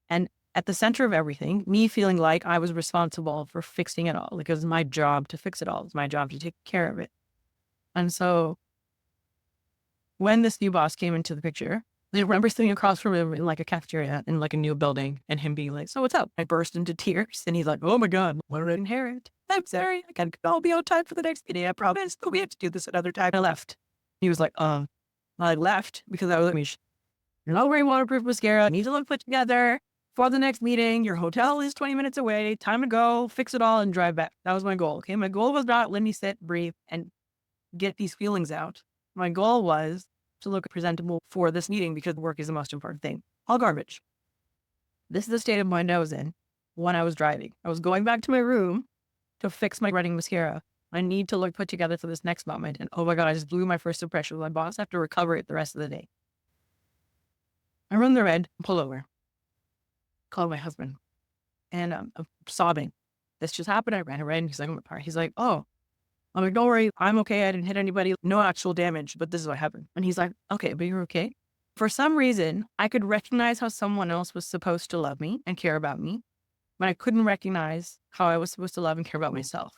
And at the center of everything, me feeling like I was responsible for fixing it all. Like it was my job to fix it all. It was my job to take care of it. And so when this new boss came into the picture, I remember sitting across from him in like a cafeteria in like a new building and him being like, so what's up? I burst into tears and he's like, oh my God, what did I inherit? I'm sorry. I'll be on time for the next meeting. I promise. But we have to do this another time. I left. He was like, I left because I was like, you're not wearing waterproof mascara. I need to look put together for the next meeting. Your hotel is 20 minutes away. Time to go, fix it all and drive back. That was my goal. Okay. My goal was not let me sit, breathe and get these feelings out. My goal was to look presentable for this meeting because work is the most important thing. All garbage. This is the state of mind I was in when I was driving. I was going back to my room to fix my running mascara. I need to look put together for this next moment. And oh my God, I just blew my first impression with my boss. I have to recover it the rest of the day. I run the red, pull over, call my husband, and I'm sobbing. This just happened. I ran a red, and he's like, He's like, oh, I'm like, don't worry, I'm okay. I didn't hit anybody, no actual damage, but this is what happened. And he's like, okay, but you're okay. For some reason, I could recognize how someone else was supposed to love me and care about me, but I couldn't recognize how I was supposed to love and care about myself.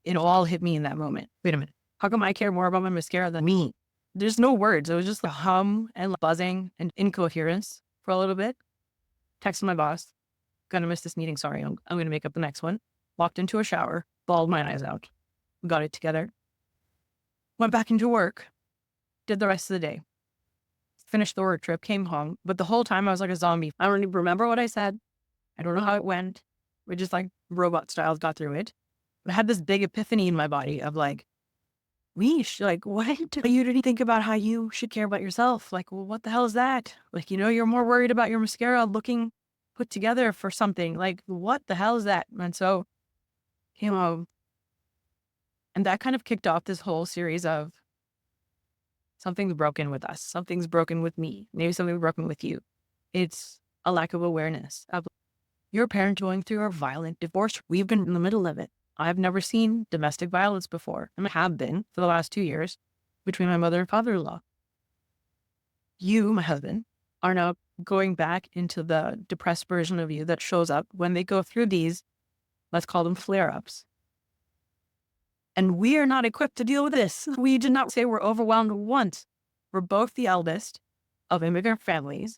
It all hit me in that moment. Wait a minute. How come I care more about my mascara than me? There's no words. It was just a hum and buzzing and incoherence for a little bit. Texted my boss, gonna miss this meeting. Sorry, I'm gonna make up the next one. Walked into a shower, bawled my eyes out. Got it together. Went back into work. Did the rest of the day. Finished the work trip, came home. But the whole time I was like a zombie. I don't even remember what I said. I don't know how it went. We just like robot styles got through it. But I had this big epiphany in my body of like, Weesh, like, what you didn't think about how you should care about yourself? Like, well, what the hell is that? Like, you're more worried about your mascara looking put together for something. Like, what the hell is that? And so, and that kind of kicked off this whole series of something's broken with us. Something's broken with me. Maybe something's broken with you. It's a lack of awareness of your parent going through a violent divorce. We've been in the middle of it. I've never seen domestic violence before, and I have been for the last 2 years between my mother and father-in-law. You, my husband, are now going back into the depressed version of you that shows up when they go through these, let's call them flare-ups. And we are not equipped to deal with this. We did not say we're overwhelmed once. We're both the eldest of immigrant families.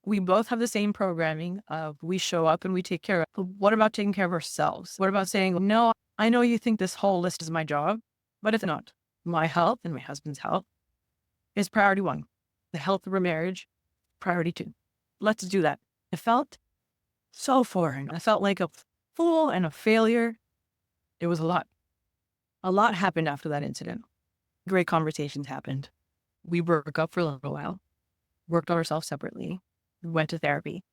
We both have the same programming of we show up and we take care of. But what about taking care of ourselves? What about saying, no, I know you think this whole list is my job, but it's not. My health and my husband's health is priority 1. The health of our marriage, priority 2. Let's do that. It felt so foreign. I felt like a fool and a failure. It was a lot. A lot happened after that incident. Great conversations happened. We broke up for a little while, worked on ourselves separately, went to therapy,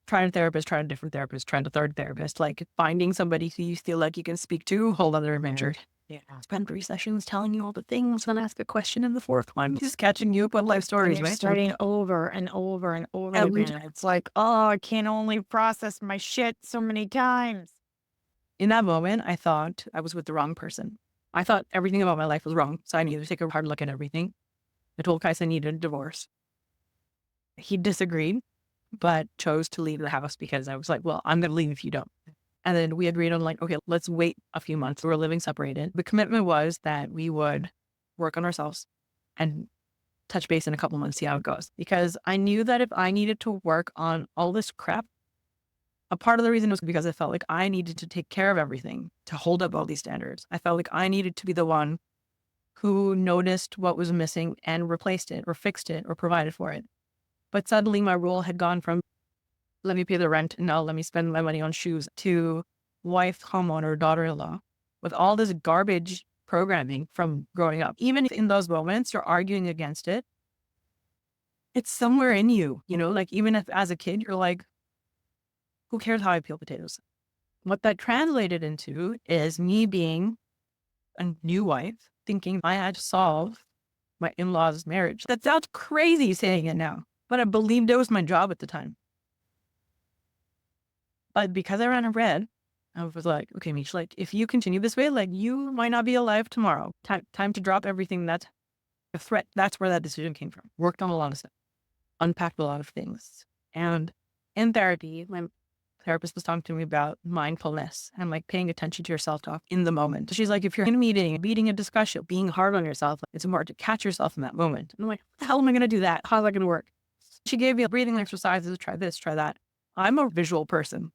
tried a therapist, tried a different therapist, tried a third therapist, like finding somebody who you feel like you can speak to, whole other adventure. Yeah. Spend 3 sessions telling you all the things, then ask a question in the 4th one, just catching you up on life stories, right? Starting over and over and over again. It's like, oh, I can't only process my shit so many times. In that moment, I thought I was with the wrong person. I thought everything about my life was wrong, so I needed to take a hard look at everything. I told Kais I needed a divorce. He disagreed, but chose to leave the house because I was like, well, I'm going to leave if you don't. And then we agreed on like, okay, let's wait a few months. We were living separated. The commitment was that we would work on ourselves and touch base in a couple months, see how it goes. Because I knew that if I needed to work on all this crap, a part of the reason was because I felt like I needed to take care of everything to hold up all these standards. I felt like I needed to be the one who noticed what was missing and replaced it or fixed it or provided for it. But suddenly my role had gone from let me pay the rent and now let me spend my money on shoes to wife, homeowner, daughter-in-law with all this garbage programming from growing up. Even in those moments, you're arguing against it. It's somewhere in you, like even if as a kid, you're like, who cares how I peel potatoes? What that translated into is me being a new wife, thinking I had to solve my in-laws' marriage. That sounds crazy saying it now, but I believed it was my job at the time. But because I ran a red, I was like, okay, Mish, like if you continue this way, like you might not be alive tomorrow. Time to drop everything. That's a threat. That's where that decision came from. Worked on a lot of stuff, unpacked a lot of things. And in therapy, my therapist was talking to me about mindfulness and like paying attention to your self-talk in the moment. She's like, if you're in a meeting a discussion, being hard on yourself, like, it's important to catch yourself in that moment. And I'm like, what the hell am I going to do that? How's that going to work? She gave me breathing exercises, try this, try that. I'm a visual person.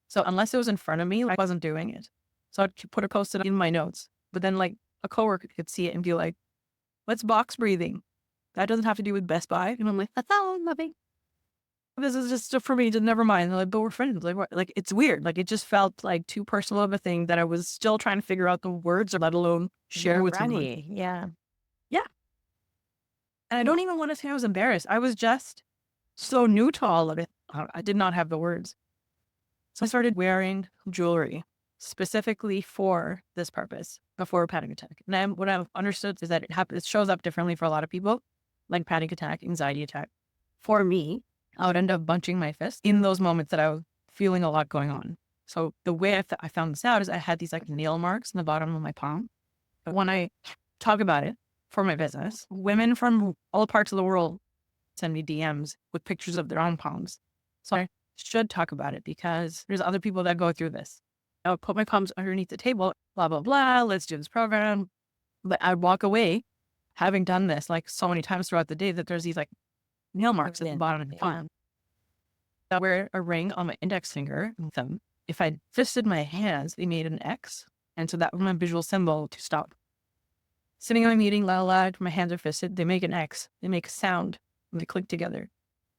So unless it was in front of me, I wasn't doing it. So I'd put a post-it in my notes, but then like a coworker could see it and be like, what's box breathing? That doesn't have to do with Best Buy. And I'm like, that's all I'm loving. This is just for me to never mind. Like, but we're friends. Like, what? Like, it's weird. Like, it just felt like too personal of a thing that I was still trying to figure out the words, or let alone share with someone. Yeah. Yeah. And I don't even want to say I was embarrassed. I was just so new to all of it. I did not have the words. So I started wearing jewelry specifically for this purpose before a panic attack. And what I've understood is that it shows up differently for a lot of people, like panic attack, anxiety attack. For me, I would end up bunching my fist in those moments that I was feeling a lot going on. So the way I found this out is I had these like nail marks in the bottom of my palm. But when I talk about it for my business, women from all parts of the world send me DMs with pictures of their own palms. So I should talk about it because there's other people that go through this. I would put my palms underneath the table, blah, blah, blah. Let's do this program. But I'd walk away having done this like so many times throughout the day that there's these like nail marks at the bottom of the palm. I wear a ring on my index finger and thumb. If I fisted my hands, they made an X. And so that was my visual symbol to stop. Sitting in a meeting, loud, my hands are fisted, they make an X. They make a sound and they click together.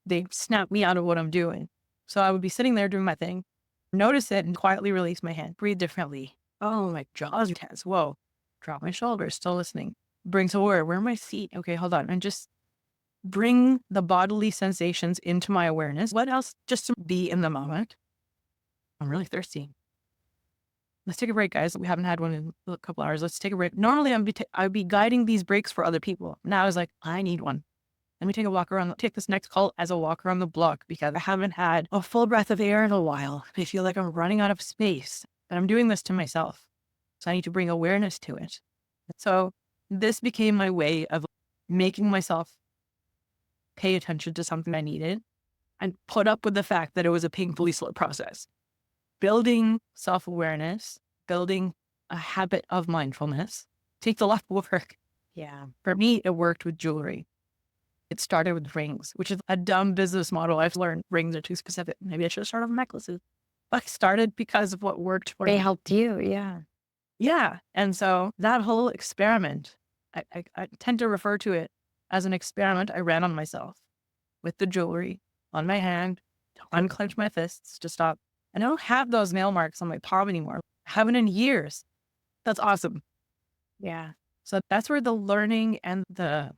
They snap me out of what I'm doing. So I would be sitting there doing my thing, notice it and quietly release my hand, breathe differently. Oh, my jaw's tense. Whoa. Drop my shoulders, still listening. Bring to where are my feet? Okay, hold on. And just bring the bodily sensations into my awareness. What else? Just to be in the moment. I'm really thirsty. Let's take a break, guys. We haven't had one in a couple hours. Let's take a break. Normally, I'd be guiding these breaks for other people. Now I was like, I need one. Let me take a walk around. Take this next call as a walk around the block because I haven't had a full breath of air in a while. I feel like I'm running out of space, but I'm doing this to myself. So I need to bring awareness to it. So this became my way of making myself pay attention to something I needed and put up with the fact that it was a painfully slow process. Building self-awareness, building a habit of mindfulness takes a lot of work. Yeah. For me, it worked with jewelry. It started with rings, which is a dumb business model. I've learned rings are too specific. Maybe I should have started with necklaces. But I started because of what worked for They me. helped you. Yeah. Yeah. And so that whole experiment, I tend to refer to it as an experiment I ran on myself with the jewelry on my hand to unclench my fists to stop. And I don't have those nail marks on my palm anymore. I haven't in years. That's awesome. Yeah. So that's where the learning and the,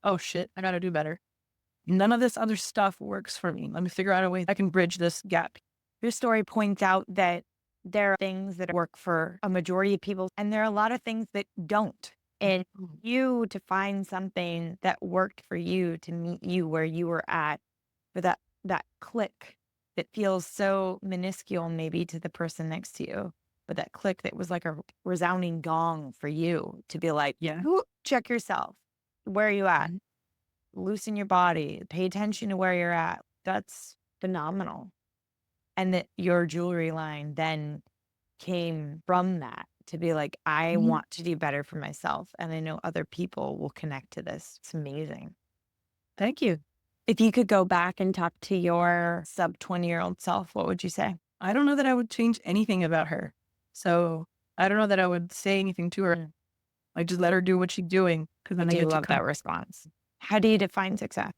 oh shit, I got to do better. None of this other stuff works for me. Let me figure out a way I can bridge this gap. Your story points out that there are things that work for a majority of people, and there are a lot of things that don't. And you to find something that worked for you to meet you where you were at, for that click that feels so minuscule maybe to the person next to you, but that click that was like a resounding gong for you to be like, Yeah. check yourself. Where are you at? Loosen your body. Pay attention to where you're at. That's phenomenal. And that your jewelry line then came from that to be like, I want to do better for myself. And I know other people will connect to this. It's amazing. Thank you. If you could go back and talk to your sub 20-year-old self, what would you say? I don't know that I would change anything about her. So I don't know that I would say anything to her. Like just let her do what she's doing. Because then I I do get love to that response. How do you define success?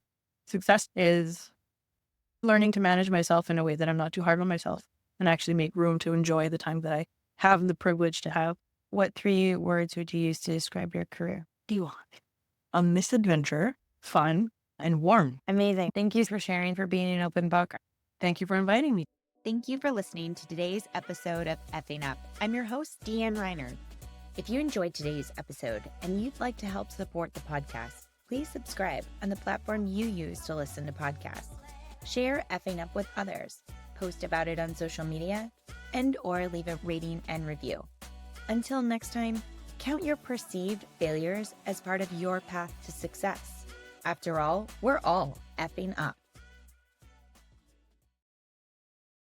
Success is learning to manage myself in a way that I'm not too hard on myself and actually make room to enjoy the time that I have the privilege to have. What 3 words would you use to describe your career? Do you want a misadventure, fun, and warm? Amazing. Thank you for sharing, for being an open book. Thank you for inviting me. Thank you for listening to today's episode of Effing Up. I'm your host, Deanne Reiner. If you enjoyed today's episode and you'd like to help support the podcast, please subscribe on the platform you use to listen to podcasts. Share Effing Up with others. post about it on social media, and or leave a rating and review. Until next time, count your perceived failures as part of your path to success. After all, we're all effing up.